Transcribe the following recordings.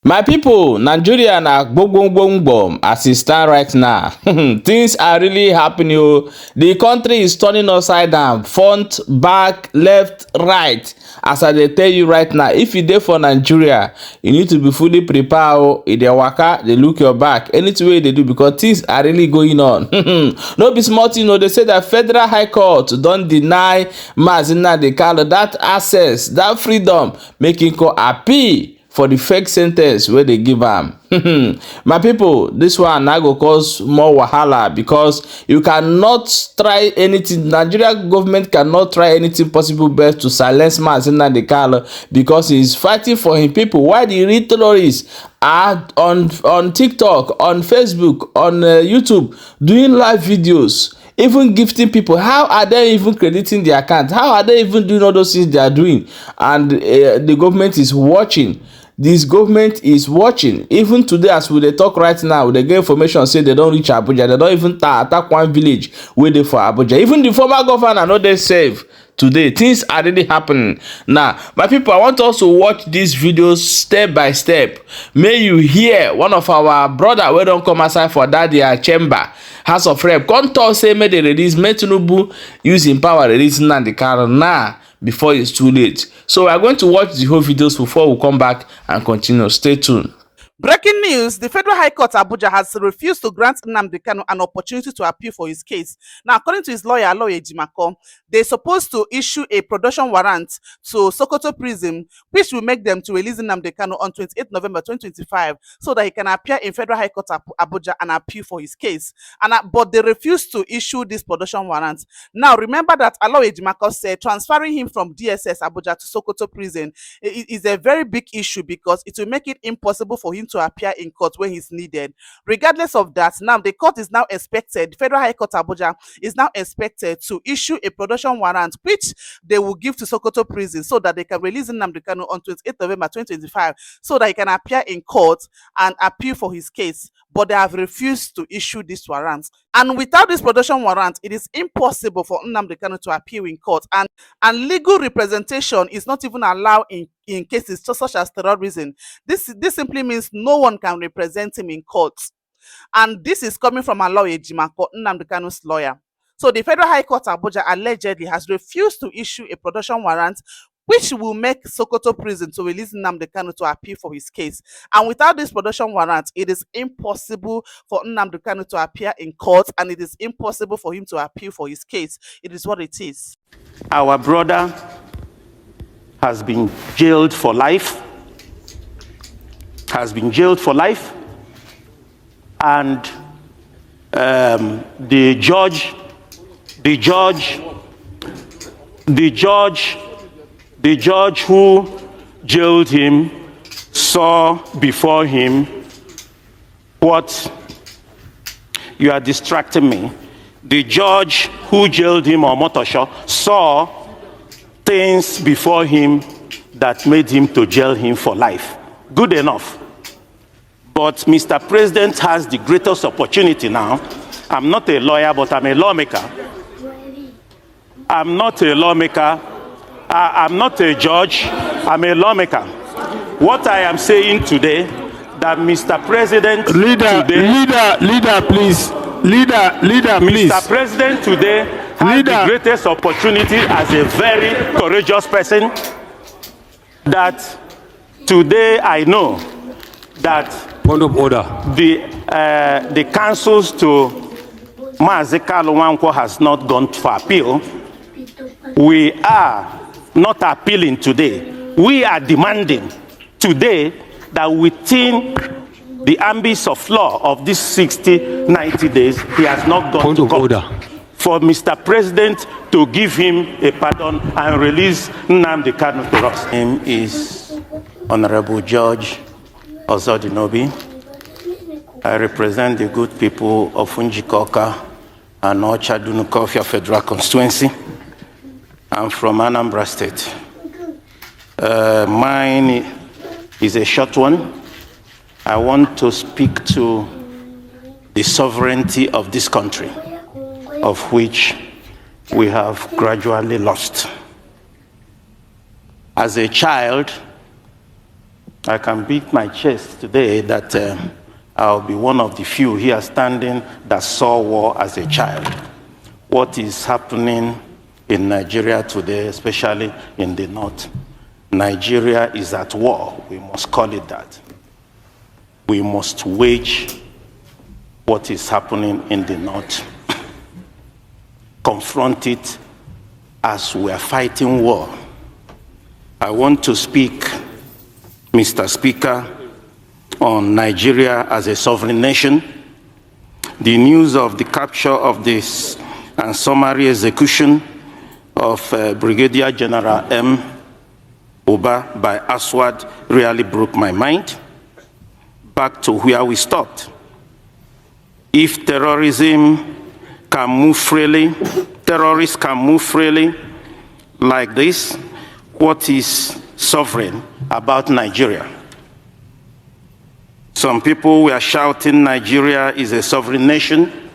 My people, Nigeria na gbogbogbom as it stand right now. Things are really happening. Oh. The country is turning upside down, front, back, left, right. As I dey tell you right now, if you dey for Nigeria, you need to be fully prepared. Oh. If they waka, they look your back. Anything wey they do, because things are really going on. No be small thing. They say that Federal High Court don deny Mazi Nnamdi Kanu that access, that freedom, making court appeal for the fake sentence wey they give am. My people, this one na go cause more wahala, because you cannot try anything. Nigeria government cannot try anything possible best to silence Mazi Nnamdi Kanu, because he is fighting for him people, while the real terrorists are on TikTok, on Facebook, on YouTube, doing live videos, even gifting people. How are they even crediting their account? How are they even doing all those things they are doing? And the government is watching. This government is watching. Even today, as we dey talk right now, they get information say they don't reach Abuja. They don't even attack one village where they for Abuja. Even the former governor no dey safe today. Things are really happening. Now, my people, I want us to watch these videos step by step. May you hear one of our brother wey don come outside for that their chamber, House of Rep, come talk say make they release, make Tinubu using power release Nnamdi Kanu now, before it's too late. So we are going to watch the whole videos before we come back and continue. Stay tuned. Breaking news, the Federal High Court Abuja has refused to grant Nnamdi Kanu an opportunity to appeal for his case. Now, according to his lawyer, Jimako, they're supposed to issue a production warrant to Sokoto prison, which will make them to release Nnamdi Kanu on 28 November 2025, so that he can appear in Federal High Court Abuja and appeal for his case. But they refused to issue this production warrant. Now, remember that Jimako said transferring him from DSS Abuja to Sokoto prison is a very big issue, because it will make it impossible for him to appear in court when he's needed. Regardless of that, now the court is now expected, Federal High Court Abuja is now expected to issue a production warrant, which they will give to Sokoto prison, so that they can release Nnamdi Kanu on 28 November 2025, so that he can appear in court and appeal for his case. But they have refused to issue this warrant. And without this production warrant, it is impossible for Nnamdi Kanu to appeal in court. And legal representation is not even allowed in cases such as terrorism. This simply means no one can represent him in court. And this is coming from a lawyer, Jimako, Nnamdi Kanu's lawyer. So the Federal High Court Abuja allegedly has refused to issue a production warrant, which will make Sokoto prison to release Nnamdi Kanu to appeal for his case. And without this production warrant, it is impossible for Nnamdi Kanu to appear in court, and it is impossible for him to appeal for his case. It is what it is. Our brother has been jailed for life, and the judge who jailed him saw before him what you are distracting me. The judge who jailed him, or Motosho, saw things before him that made him to jail him for life. Good enough. But Mr. President has the greatest opportunity now. I'm not a lawyer, but I'm a lawmaker. I'm not a lawmaker. I'm not a judge. I'm a lawmaker. What I am saying today, that Mr. President leader, please. Mr. President today has the greatest opportunity, as a very courageous person, that today I know that point of order. The counsels to Mazi Kanu has not gone for appeal. We are not appealing today. We are demanding today that within the ambit of law of these 90 days, he has not gone to court. For Mr. President to give him a pardon and release Nnamdi Kanu to us. Name is Honorable Judge Ozodinobi. I represent the good people of Unjikoka and Ochadunukofia Federal Constituency. I'm from Anambra State. Mine is a short one. I want to speak to the sovereignty of this country, of which we have gradually lost. As a child, I can beat my chest today that I'll be one of the few here standing that saw war as a child. What is happening in Nigeria today, especially in the north? Nigeria is at war. We must call it that. We must wage what is happening in the north. Confront it as we are fighting war. I want to speak, Mr. Speaker, on Nigeria as a sovereign nation. The news of the capture of this and summary execution of Brigadier General M. Uba by Aswad really broke my mind. Back to where we stopped. If terrorism can move freely, terrorists can move freely like this, what is sovereign about Nigeria? Some people were shouting Nigeria is a sovereign nation.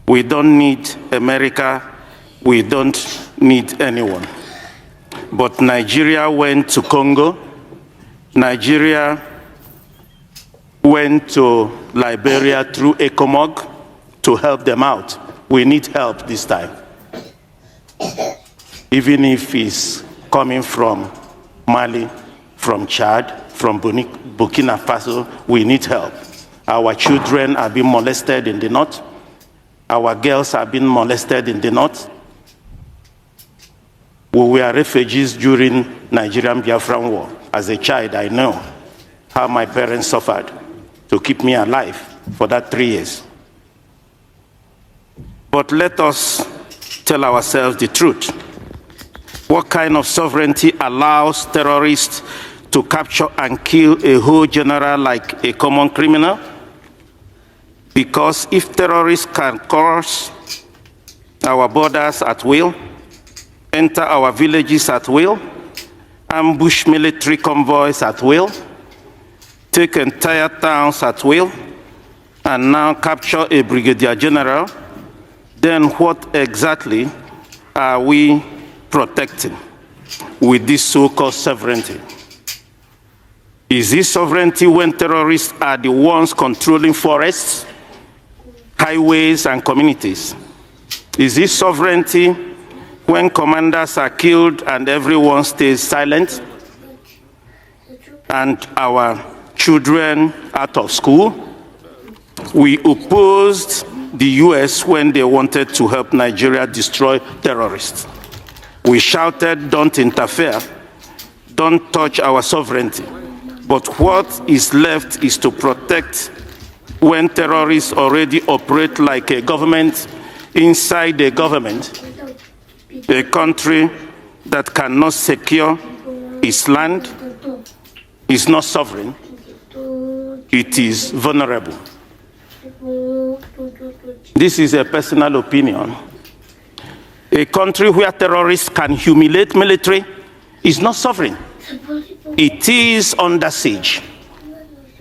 We don't need America. We don't need anyone. But Nigeria went to Congo. Nigeria went to Liberia through ECOMOG to help them out. We need help this time. Even if it's coming from Mali, from Chad, from Burkina Faso, we need help. Our children are being molested in the north. Our girls are being molested in the north. We were refugees during Nigerian Biafran War. As a child, I know how my parents suffered to keep me alive for that 3 years. But let us tell ourselves the truth. What kind of sovereignty allows terrorists to capture and kill a whole general like a common criminal? Because if terrorists can cross our borders at will, enter our villages at will, ambush military convoys at will, take entire towns at will, and now capture a brigadier general, then what exactly are we protecting with this so-called sovereignty? Is this sovereignty when terrorists are the ones controlling forests, highways, and communities? Is this sovereignty when commanders are killed and everyone stays silent, and our children out of school? We opposed the US when they wanted to help Nigeria destroy terrorists. We shouted, don't interfere, don't touch our sovereignty. But what is left is to protect when terrorists already operate like a government inside a government, a country that cannot secure its land is not sovereign, it is vulnerable. This is a personal opinion. A country where terrorists can humiliate military is not sovereign. It is under siege.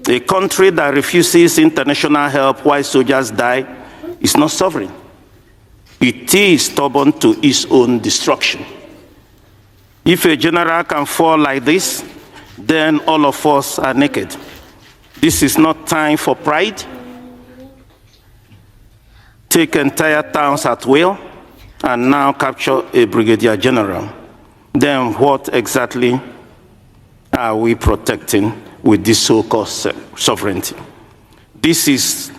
A country that refuses international help while soldiers die is not sovereign. It is stubborn to its own destruction. If a general can fall like this, then all of us are naked. This is not time for pride. Take entire towns at will and now capture a brigadier general. Then what exactly are we protecting with this so-called sovereignty? This is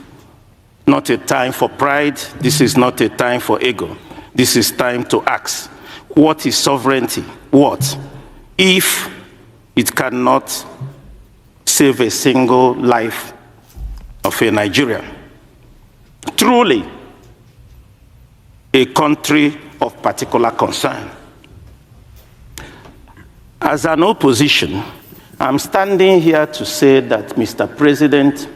not a time for pride. This is not a time for ego. This is time to ask, what is sovereignty? What? If it cannot save a single life of a Nigerian. Truly, a country of particular concern. As an opposition, I'm standing here to say that, Mr. President,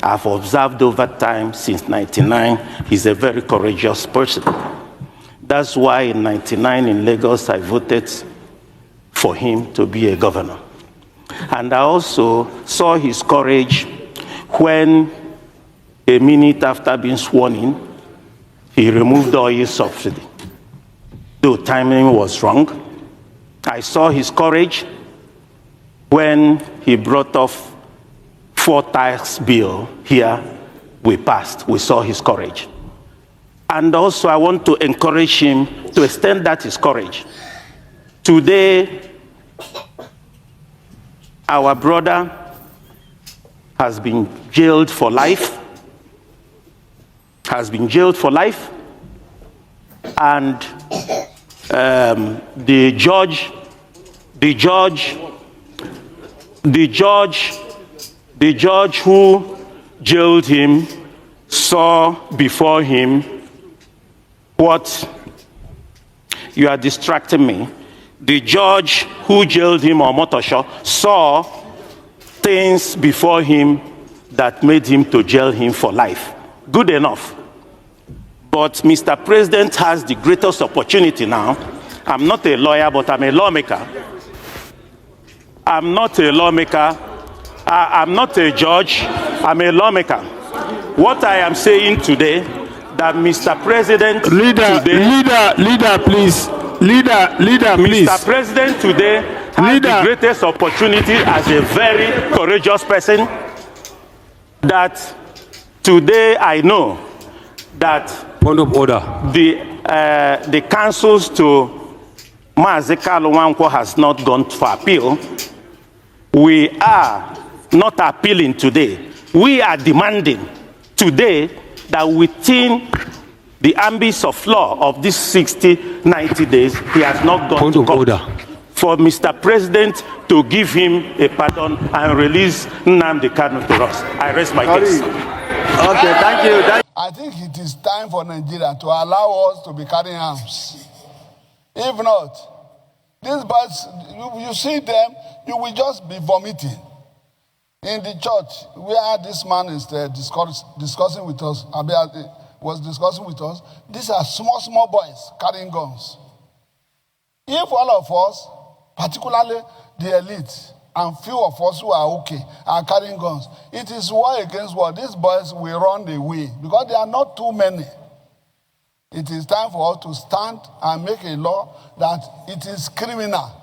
I've observed over time since 1999, he's a very courageous person. That's why in 1999 in Lagos, I voted for him to be a governor. And I also saw his courage when, a minute after being sworn in, he removed the oil subsidy. Though timing was wrong, I saw his courage when he brought off 4 tax bill here, we passed. We saw his courage. And also I want to encourage him to extend that his courage. Today, our brother has been jailed for life, and the judge who jailed him saw before him what you are distracting me. The judge who jailed him on Motosho saw things before him that made him to jail him for life. Good enough. But Mr. President has the greatest opportunity now. I'm not a lawyer, but I'm a lawmaker. I'm not a lawmaker. I'm not a judge. I'm a lawmaker. What I am saying today, that Mr. President Leader, please. Mr. President today has the greatest opportunity as a very courageous person, that today I know that Point of order. the counsels to Mazi Kanu has not gone for appeal. We are not appealing today. We are demanding today that within the ambit of law of these 90 days, he has not gone Point to of court. order. For Mr. President to give him a pardon and release Nnamdi Kanu to us. I rest my case. Okay, thank you. I think it is time for Nigeria to allow us to be carrying arms. If not, these boys, you see them, you will just be vomiting. In the church, where this man is discussing with us, these are small boys carrying guns. If all of us, particularly the elite, and few of us who are okay, are carrying guns, it is war against war. These boys will run away because there are not too many. It is time for us to stand and make a law that it is criminal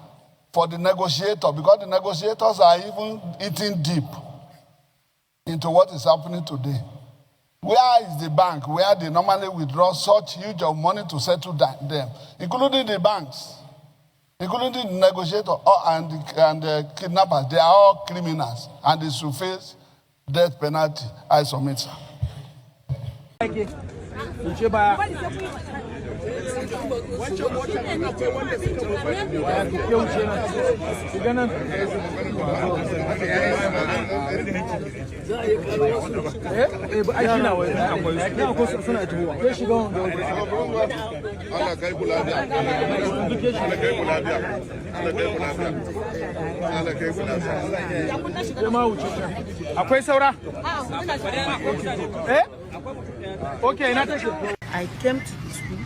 for the negotiator, because the negotiators are even eating deep into what is happening today. Where is the bank where they normally withdraw such huge of money to settle them, including the banks, including the negotiator and the kidnappers? They are all criminals and they should face death penalty. I submit, sir. I came to the school.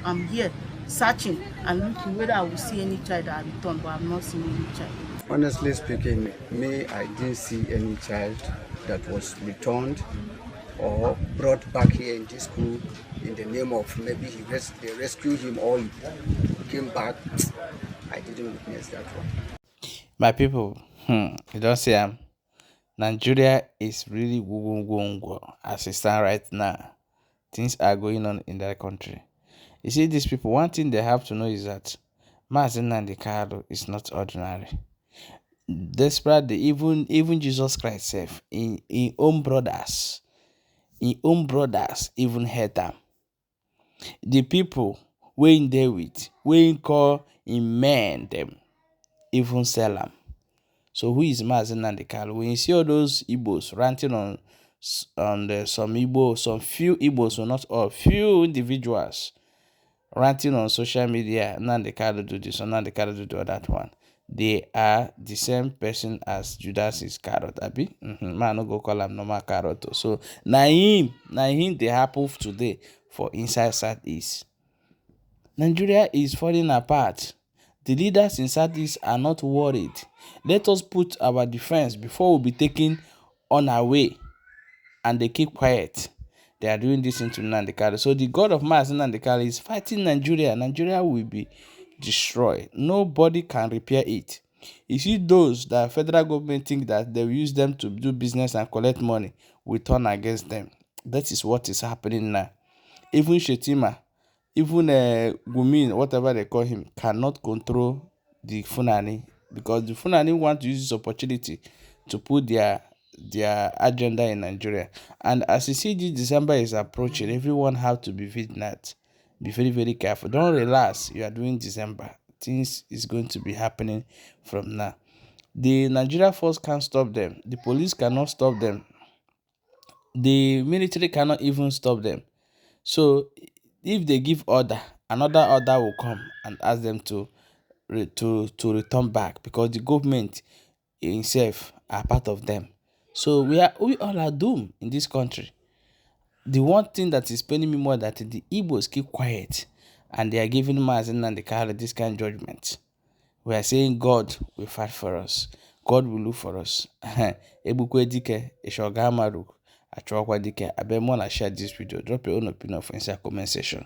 I'm here searching and looking whether I will see any child that I returned, but I've not seen any child. Honestly speaking, I didn't see any child that was returned or brought back here in this school in the name of maybe they rescued him or he came back. I didn't witness that one. My people, you don't see Nigeria is really go as it stands right now. Things are going on in that country. You see, these people, one thing they have to know is that Mazi Nnamdi Kanu is not ordinary. Despite even Jesus Christ self, in own brothers even hate them. The people when there with, when call in men them, even sell them. So who is Mazi Nnamdi Kanu? When you see all those Igbos ranting on some Igbo, some few Igbos, or not all, few individuals ranting on social media, Nnamdi Kanu do this, or Nnamdi Kanu do that one. They are the same person as Judas Iscariot, abi? Man, no go call him normal carrot. So na him they happen today for inside Southeast. Nigeria is falling apart. The leaders in Southeast are not worried. Let us put our defense before we be taken on our way. And they keep quiet. They are doing this into Nnamdi Kanu. So the God of Mazi Nnamdi Kanu is fighting Nigeria. Nigeria will be destroyed. Nobody can repair it. You see those that federal government think that they will use them to do business and collect money will turn against them. That is what is happening now. Even Shetima, even Gumi, whatever they call him, cannot control the Funani, because the Funani want to use this opportunity to put their agenda in Nigeria. And as you see, this December is approaching, everyone have to be vigilant, be very, very careful. Don't relax. You are doing December. Things is going to be happening from now. The Nigeria force can't stop them. The police cannot stop them. The military cannot even stop them. So if they give order, another order will come and ask them to return back, because the government itself are part of them. So we all are doomed in this country. The one thing that is paining me more that the Igbos keep quiet and they are giving Mazi and the Kanu this kind of judgment. We are saying God will fight for us. God will look for us. Ebukwe dike, Ishogamaru, Achokwa dike. Abemona share this video. Drop your own opinion for inside comment section.